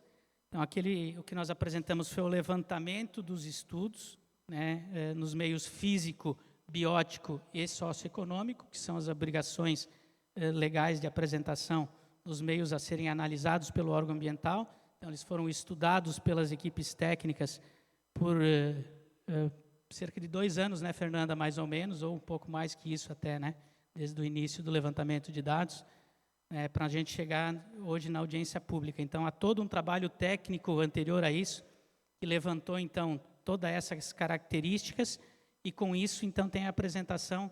Então, o que nós apresentamos foi o levantamento dos estudos, né, nos meios físico, biótico e socioeconômico, que são as obrigações legais de apresentação nos meios a serem analisados pelo órgão ambiental. Então, eles foram estudados pelas equipes técnicas por cerca de 2 anos, né, Fernanda, mais ou menos, ou um pouco mais que isso até, né, desde o início do levantamento de dados, para a gente chegar hoje na audiência pública. Então, há todo um trabalho técnico anterior a isso, que levantou, então, todas essas características, e com isso, então, tem a apresentação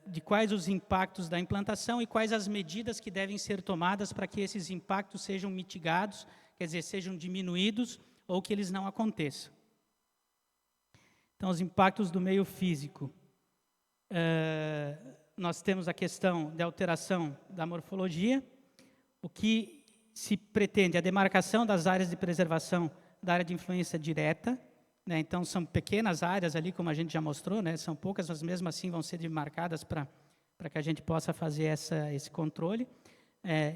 de quais os impactos da implantação e quais as medidas que devem ser tomadas para que esses impactos sejam mitigados, quer dizer, sejam diminuídos ou que eles não aconteçam. Então, os impactos do meio físico. Nós temos a questão da alteração da morfologia, o que se pretende a demarcação das áreas de preservação da área de influência direta, né? Então, são pequenas áreas ali, como a gente já mostrou, né? São poucas, mas mesmo assim vão ser demarcadas para que a gente possa fazer esse controle.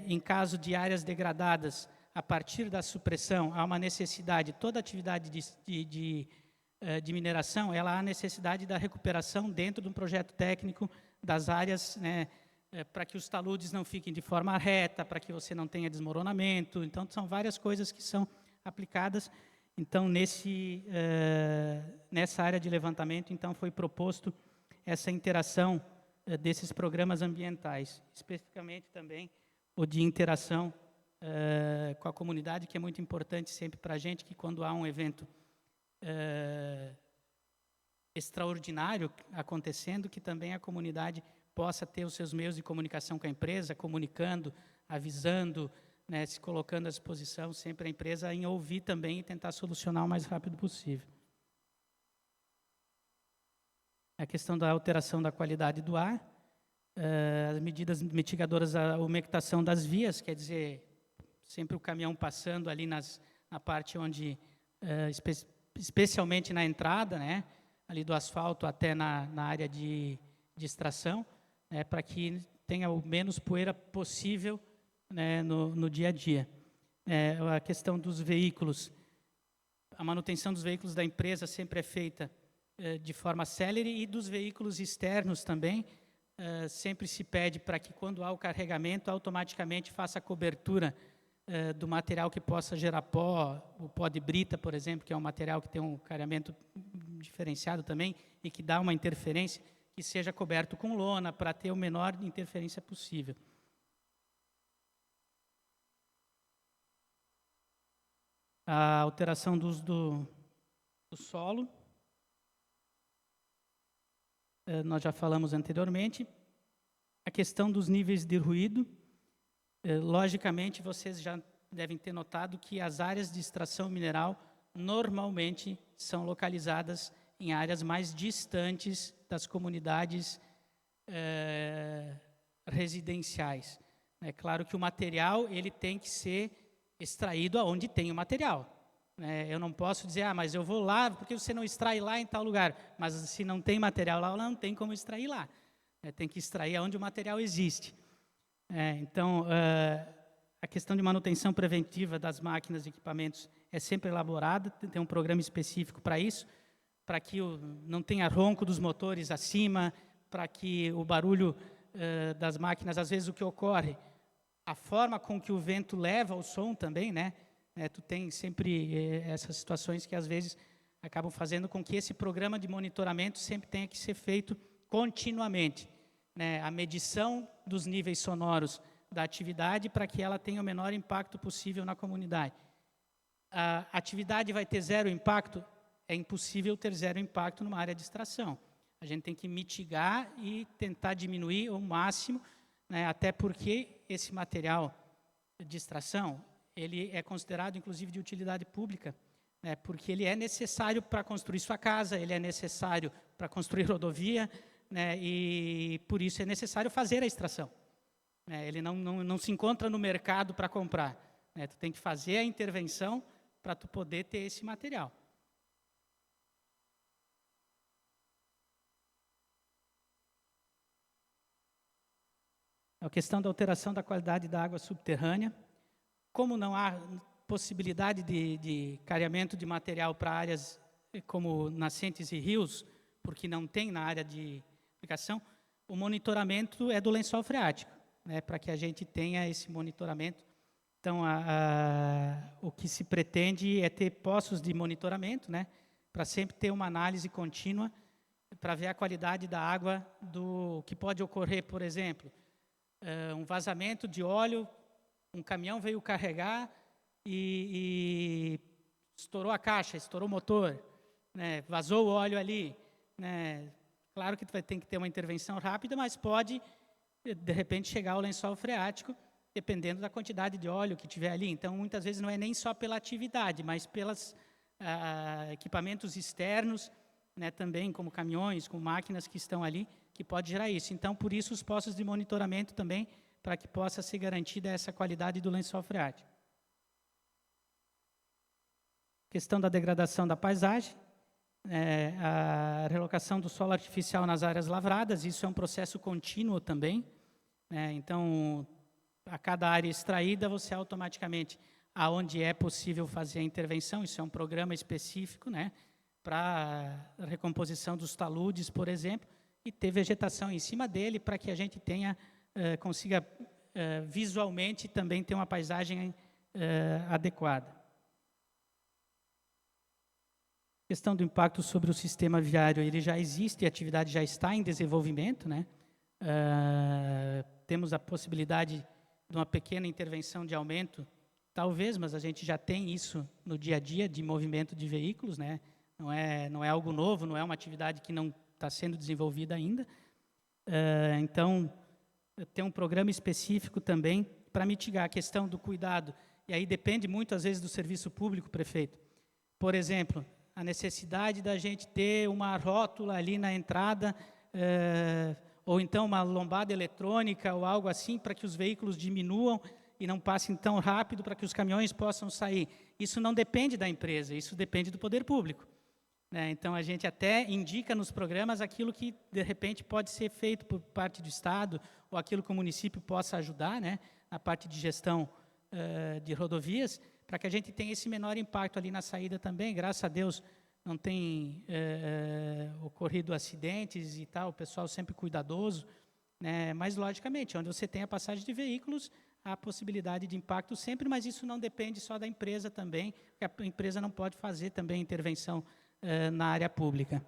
Em caso de áreas degradadas, a partir da supressão, há uma necessidade, toda atividade de mineração, ela há necessidade da recuperação dentro de um projeto técnico das áreas, né, para que os taludes não fiquem de forma reta, para que você não tenha desmoronamento. Então, são várias coisas que são aplicadas. Então, nessa área de levantamento, então, foi proposto essa interação desses programas ambientais, especificamente também o de interação com a comunidade, que é muito importante sempre para a gente, que quando há um evento extraordinário acontecendo, que também a comunidade possa ter os seus meios de comunicação com a empresa, comunicando, avisando, né, se colocando à disposição sempre a empresa em ouvir também e tentar solucionar o mais rápido possível. A questão da alteração da qualidade do ar, as medidas mitigadoras, a umectação das vias, quer dizer, sempre o caminhão passando ali na parte onde, especialmente na entrada, né, ali do asfalto até na área de extração, né, para que tenha o menos poeira possível, né, no dia a dia. A questão dos veículos, a manutenção dos veículos da empresa sempre é feita de forma célere, e dos veículos externos também, sempre se pede para que, quando há o carregamento, automaticamente faça a cobertura do material que possa gerar pó, o pó de brita, por exemplo, que é um material que tem um careamento diferenciado também e que dá uma interferência, que seja coberto com lona para ter o menor interferência possível. A alteração do uso do solo, nós já falamos anteriormente. A questão dos níveis de ruído, logicamente, vocês já devem ter notado que as áreas de extração mineral normalmente são localizadas em áreas mais distantes das comunidades residenciais. É claro que o material ele tem que ser extraído aonde tem o material. Eu não posso dizer, mas eu vou lá, porque você não extrai lá em tal lugar. Mas se não tem material lá, não tem como extrair lá. Tem que extrair onde o material existe. Então, a questão de manutenção preventiva das máquinas e equipamentos é sempre elaborada, tem um programa específico para isso, para que não tenha ronco dos motores acima, para que o barulho das máquinas, às vezes o que ocorre, a forma com que o vento leva o som também, né? Tu tem sempre essas situações que às vezes acabam fazendo com que esse programa de monitoramento sempre tenha que ser feito continuamente. A medição dos níveis sonoros da atividade para que ela tenha o menor impacto possível na comunidade. A atividade vai ter zero impacto? É impossível ter zero impacto numa área de extração. A gente tem que mitigar e tentar diminuir ao máximo, até porque esse material de extração, ele é considerado, inclusive, de utilidade pública, porque ele é necessário para construir sua casa, ele é necessário para construir rodovia, e por isso é necessário fazer a extração. Ele não se encontra no mercado para comprar. Tu tem que fazer a intervenção para tu poder ter esse material. A questão da alteração da qualidade da água subterrânea. Como não há possibilidade de careamento de material para áreas como nascentes e rios, porque não tem na área de aplicação, o monitoramento é do lençol freático, para que a gente tenha esse monitoramento. Então, o que se pretende é ter postos de monitoramento, para sempre ter uma análise contínua, para ver a qualidade da água que pode ocorrer, por exemplo, um vazamento de óleo, um caminhão veio carregar e estourou a caixa, estourou o motor, vazou o óleo ali. Claro que tem que ter uma intervenção rápida, mas pode, de repente, chegar ao lençol freático, dependendo da quantidade de óleo que tiver ali. Então, muitas vezes, não é nem só pela atividade, mas pelos equipamentos externos, também, como caminhões, com máquinas que estão ali, que pode gerar isso. Então, por isso, os postos de monitoramento também, para que possa ser garantida essa qualidade do lençol freático. Questão da degradação da paisagem, a relocação do solo artificial nas áreas lavradas, isso é um processo contínuo também. Então, a cada área extraída, você automaticamente, aonde é possível fazer a intervenção, isso é um programa específico, para a recomposição dos taludes, por exemplo, e ter vegetação em cima dele para que a gente consiga visualmente também ter uma paisagem adequada. A questão do impacto sobre o sistema viário, ele já existe, a atividade já está em desenvolvimento, temos a possibilidade de uma pequena intervenção de aumento, talvez, mas a gente já tem isso no dia a dia de movimento de veículos, não é algo novo, não é uma atividade que não está sendo desenvolvida ainda. Então, tem um programa específico também para mitigar a questão do cuidado, e aí depende muito, às vezes, do serviço público, prefeito. Por exemplo, a necessidade da gente ter uma rótula ali na entrada, ou então uma lombada eletrônica ou algo assim, para que os veículos diminuam e não passem tão rápido para que os caminhões possam sair. Isso não depende da empresa, isso depende do poder público. Então, a gente até indica nos programas aquilo que, de repente, pode ser feito por parte do Estado, ou aquilo que o município possa ajudar, na parte de gestão de rodovias, para que a gente tenha esse menor impacto ali na saída também. Graças a Deus, não tem ocorrido acidentes e tal, o pessoal sempre cuidadoso, mas, logicamente, onde você tem a passagem de veículos, há possibilidade de impacto sempre, mas isso não depende só da empresa também, porque a empresa não pode fazer também intervenção na área pública.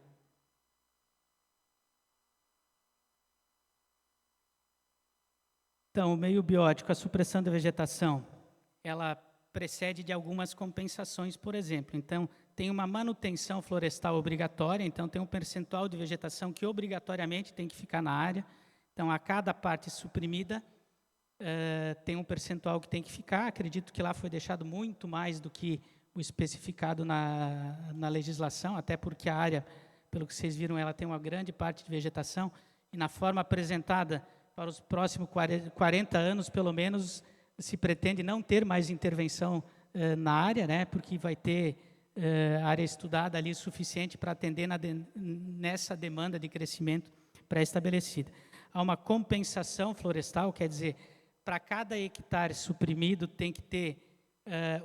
Então, o meio biótico, a supressão da vegetação, ela precede de algumas compensações, por exemplo. Então, tem uma manutenção florestal obrigatória, então tem um percentual de vegetação que obrigatoriamente tem que ficar na área. Então, a cada parte suprimida, tem um percentual que tem que ficar. Acredito que lá foi deixado muito mais do que o especificado na legislação, até porque a área, pelo que vocês viram, ela tem uma grande parte de vegetação, e na forma apresentada para os próximos 40 anos, pelo menos, se pretende não ter mais intervenção na área, né, porque vai ter área estudada ali suficiente para atender nessa demanda de crescimento pré-estabelecida. Há uma compensação florestal, quer dizer, para cada hectare suprimido tem que ter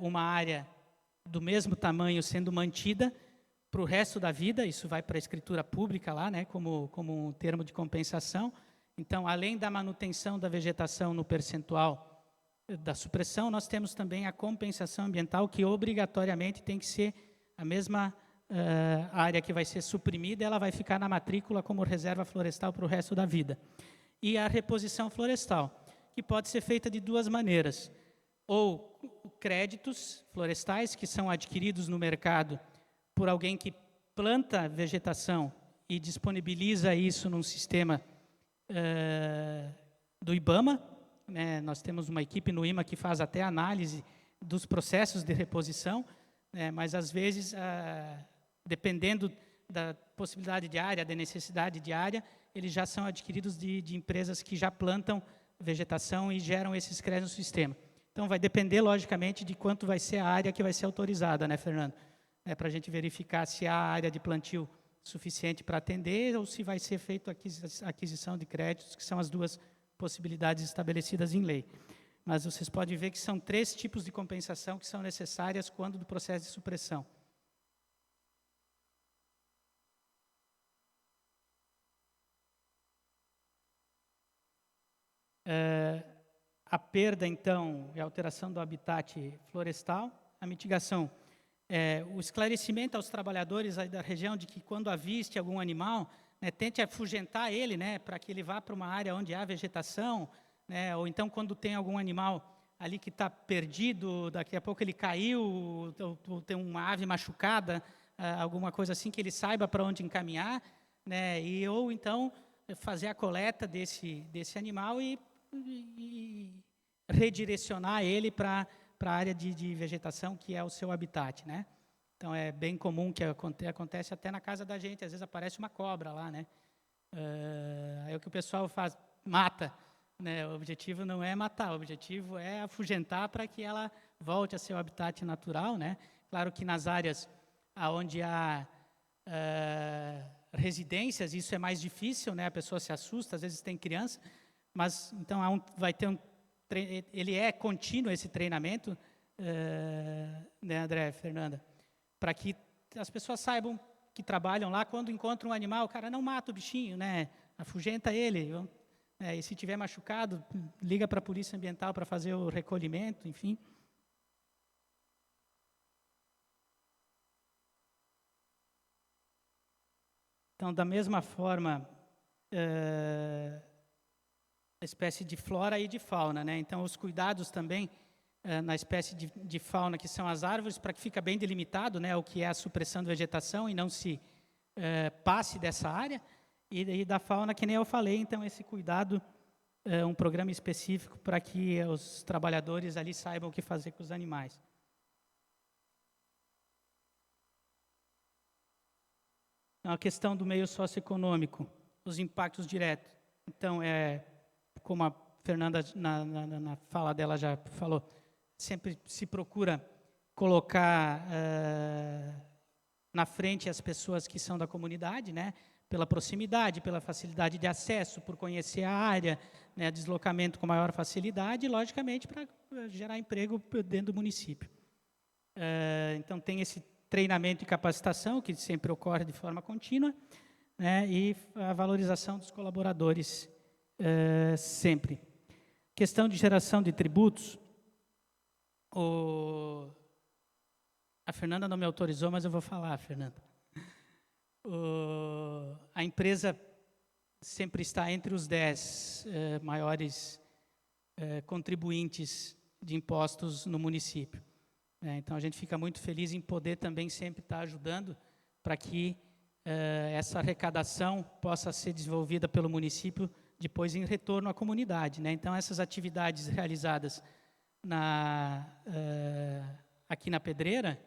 uma área do mesmo tamanho sendo mantida para o resto da vida. Isso vai para a escritura pública lá, né, como um termo de compensação. Então, além da manutenção da vegetação no percentual da supressão, nós temos também a compensação ambiental, que obrigatoriamente tem que ser a mesma área que vai ser suprimida, ela vai ficar na matrícula como reserva florestal para o resto da vida. E a reposição florestal, que pode ser feita de duas maneiras. Ou créditos florestais, que são adquiridos no mercado por alguém que planta vegetação e disponibiliza isso num sistema do IBAMA, né? Nós temos uma equipe no IMA que faz até análise dos processos de reposição, mas às vezes, dependendo da possibilidade de área, da necessidade de área, eles já são adquiridos de empresas que já plantam vegetação e geram esses créditos no sistema. Então, vai depender, logicamente, de quanto vai ser a área que vai ser autorizada, né, Fernando? Para a gente verificar se há área de plantio suficiente para atender ou se vai ser feita a aquisição de créditos, que são as duas possibilidades estabelecidas em lei. Mas vocês podem ver que são 3 tipos de compensação que são necessárias quando do processo de supressão. A perda, então, e a alteração do habitat florestal, a mitigação, o esclarecimento aos trabalhadores aí da região de que quando aviste algum animal, né, tente afugentar ele, né, para que ele vá para uma área onde há vegetação, né, ou então quando tem algum animal ali que está perdido, daqui a pouco ele caiu, ou tem uma ave machucada, alguma coisa assim, que ele saiba para onde encaminhar, né, ou então fazer a coleta desse animal e redirecionar ele para a área de vegetação que é o seu habitat, né? Então, é bem comum que acontece até na casa da gente, às vezes aparece uma cobra lá, né? Aí o que o pessoal faz, mata, né? O objetivo não é matar, o objetivo é afugentar para que ela volte a seu habitat natural, né? Claro que nas áreas onde há residências, isso é mais difícil, né? A pessoa se assusta, às vezes tem criança, mas então vai ter ele é contínuo esse treinamento, né, André, Fernanda, para que as pessoas saibam que trabalham lá, quando encontram um animal, o cara não mata o bichinho, né, afugenta ele, e se tiver machucado, liga para a polícia ambiental para fazer o recolhimento, enfim. Então, da mesma forma, a espécie de flora e de fauna, né? Então, os cuidados também na espécie de fauna, que são as árvores, para que fica bem delimitado, né, o que é a supressão da vegetação e não se passe dessa área, e da fauna, que nem eu falei, então, esse cuidado, um programa específico para que os trabalhadores ali saibam o que fazer com os animais. Então, a questão do meio socioeconômico, os impactos diretos. Então, como a Fernanda, na fala dela, já falou, sempre se procura colocar na frente as pessoas que são da comunidade, né, pela proximidade, pela facilidade de acesso, por conhecer a área, né, deslocamento com maior facilidade, e, logicamente, para gerar emprego dentro do município. Então, tem esse treinamento e capacitação, que sempre ocorre de forma contínua, né, e a valorização dos colaboradores sempre. Questão de geração de tributos. A Fernanda não me autorizou, mas eu vou falar, Fernanda. A empresa sempre está entre os 10 maiores contribuintes de impostos no município. Então, a gente fica muito feliz em poder também sempre estar ajudando para que essa arrecadação possa ser desenvolvida pelo município depois em retorno à comunidade, né? Então, essas atividades realizadas aqui na Pedreira,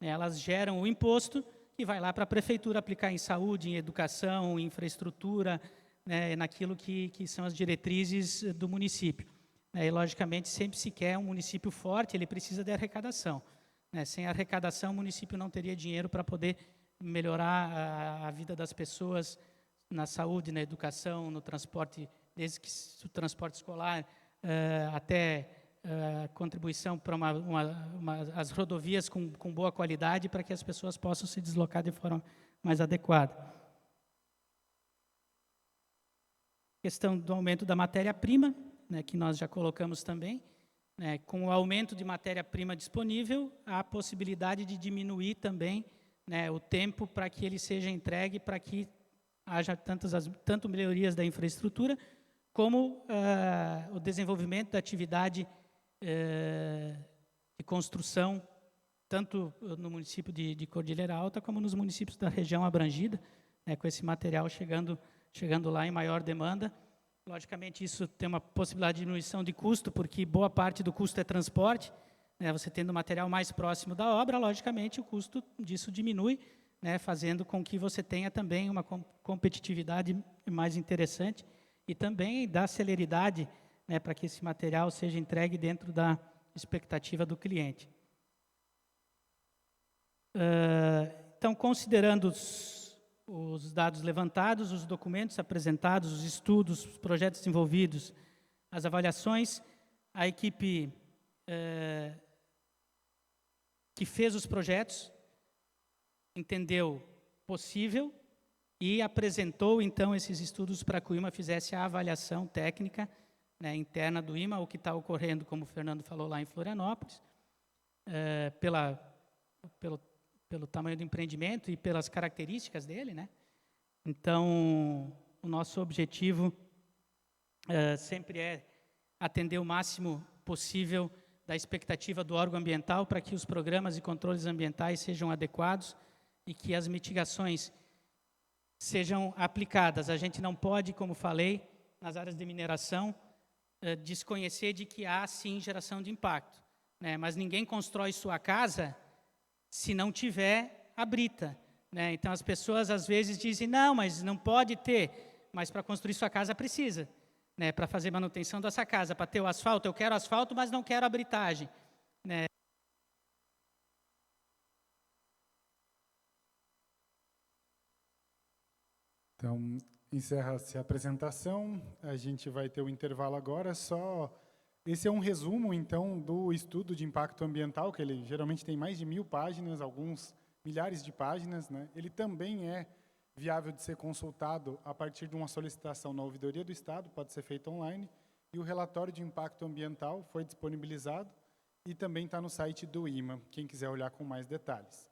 né, elas geram o imposto que vai lá para a prefeitura aplicar em saúde, em educação, em infraestrutura, né, naquilo que são as diretrizes do município. E, logicamente, sempre se quer um município forte, ele precisa de arrecadação. Né? Sem arrecadação, o município não teria dinheiro para poder melhorar a vida das pessoas na saúde, na educação, no transporte, desde que o transporte escolar até contribuição para as rodovias com boa qualidade para que as pessoas possam se deslocar de forma mais adequada. Questão do aumento da matéria-prima, né, que nós já colocamos também. Né, com o aumento de matéria-prima disponível, há a possibilidade de diminuir também, né, o tempo para que ele seja entregue, para que haja tanto melhorias da infraestrutura, como o desenvolvimento da atividade de construção, tanto no município de Cordilheira Alta, como nos municípios da região abrangida, né, com esse material chegando lá em maior demanda. Logicamente, isso tem uma possibilidade de diminuição de custo, porque boa parte do custo é transporte, né, você tendo o material mais próximo da obra, logicamente, o custo disso diminui, né, fazendo com que você tenha também uma competitividade mais interessante e também dá celeridade, né, para que esse material seja entregue dentro da expectativa do cliente. Então, considerando os dados levantados, os documentos apresentados, os estudos, os projetos desenvolvidos, as avaliações, a equipe que fez os projetos entendeu possível e apresentou, então, esses estudos para que o IMA fizesse a avaliação técnica, né, interna do IMA, o que está ocorrendo, como o Fernando falou, lá em Florianópolis, pelo tamanho do empreendimento e pelas características dele, né? Então, o nosso objetivo sempre é atender o máximo possível da expectativa do órgão ambiental para que os programas e controles ambientais sejam adequados e que as mitigações sejam aplicadas. A gente não pode, como falei, nas áreas de mineração, desconhecer de que há, sim, geração de impacto, né? Mas ninguém constrói sua casa se não tiver a brita, né? Então, as pessoas, às vezes, dizem, não, mas não pode ter, mas para construir sua casa precisa, né? Para fazer manutenção dessa casa, para ter o asfalto, eu quero asfalto, mas não quero a britagem, né? Então, encerra-se a apresentação, a gente vai ter o intervalo agora, esse é um resumo, então, do estudo de impacto ambiental, que ele geralmente tem mais de 1000 páginas, alguns milhares de páginas, né? Ele também é viável de ser consultado a partir de uma solicitação na Ouvidoria do Estado, pode ser feito online, e o relatório de impacto ambiental foi disponibilizado e também está no site do IMA, quem quiser olhar com mais detalhes.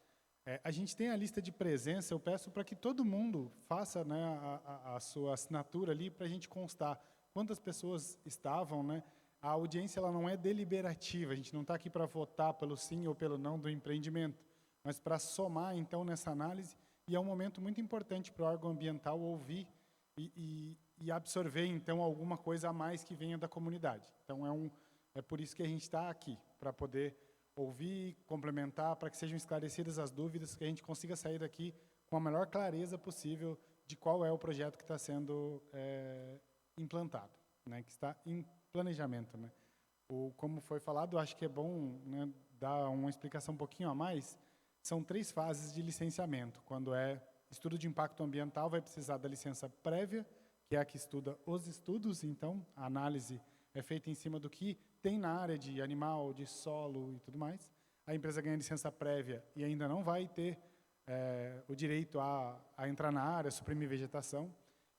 A gente tem a lista de presença, eu peço para que todo mundo faça, né, a sua assinatura ali para a gente constar quantas pessoas estavam, né? A audiência ela não é deliberativa, a gente não está aqui para votar pelo sim ou pelo não do empreendimento, mas para somar, então, nessa análise, e é um momento muito importante para o órgão ambiental ouvir e absorver, então, alguma coisa a mais que venha da comunidade. Então, é por isso que a gente está aqui, para poder ouvir, complementar, para que sejam esclarecidas as dúvidas, que a gente consiga sair daqui com a melhor clareza possível de qual é o projeto que está sendo implantado, né, que está em planejamento, né. Como foi falado, acho que é bom, né, dar uma explicação um pouquinho a mais. São 3 fases de licenciamento. Quando é estudo de impacto ambiental, vai precisar da licença prévia, que é a que estuda os estudos, então a análise é feita em cima do que tem na área de animal, de solo e tudo mais. A empresa ganha licença prévia e ainda não vai ter o direito a entrar na área, suprimir vegetação.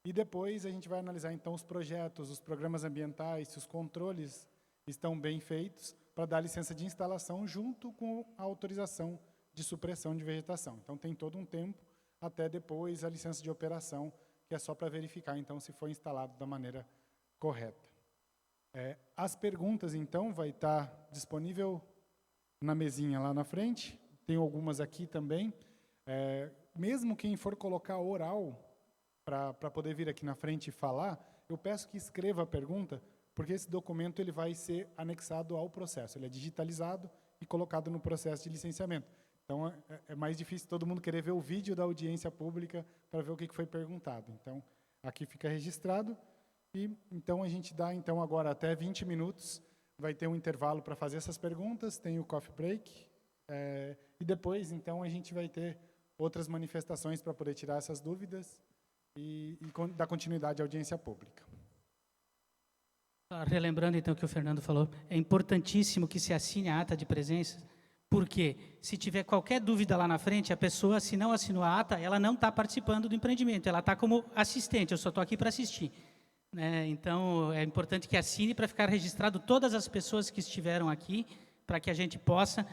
E depois a gente vai analisar, então, os projetos, os programas ambientais, se os controles estão bem feitos, para dar licença de instalação junto com a autorização de supressão de vegetação. Então, tem todo um tempo até depois a licença de operação, que é só para verificar, então, se foi instalado da maneira correta. As perguntas, então, vai estar disponível na mesinha lá na frente. Tem algumas aqui também. Mesmo quem for colocar oral, para poder vir aqui na frente e falar, eu peço que escreva a pergunta, porque esse documento ele vai ser anexado ao processo. Ele é digitalizado e colocado no processo de licenciamento. Então, é mais difícil todo mundo querer ver o vídeo da audiência pública para ver o que foi perguntado. Então, aqui fica registrado. E, então, a gente dá então, agora até 20 minutos. Vai ter um intervalo para fazer essas perguntas, tem o coffee break. E depois, então, a gente vai ter outras manifestações para poder tirar essas dúvidas e dar continuidade à audiência pública. Relembrando, então, o que o Fernando falou, é importantíssimo que se assine a ata de presença, porque se tiver qualquer dúvida lá na frente, a pessoa, se não assinou a ata, ela não está participando do empreendimento, ela está como assistente, eu só estou aqui para assistir. Então, é importante que assine para ficar registrado todas as pessoas que estiveram aqui, para que a gente possa,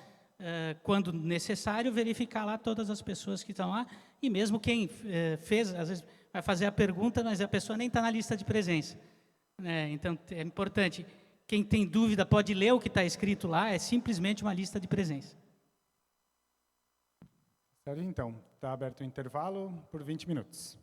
quando necessário, verificar lá todas as pessoas que estão lá, e mesmo quem fez, às vezes vai fazer a pergunta, mas a pessoa nem está na lista de presença. Então, é importante, quem tem dúvida pode ler o que está escrito lá, é simplesmente uma lista de presença. Certo, então, está aberto o intervalo por 20 minutos.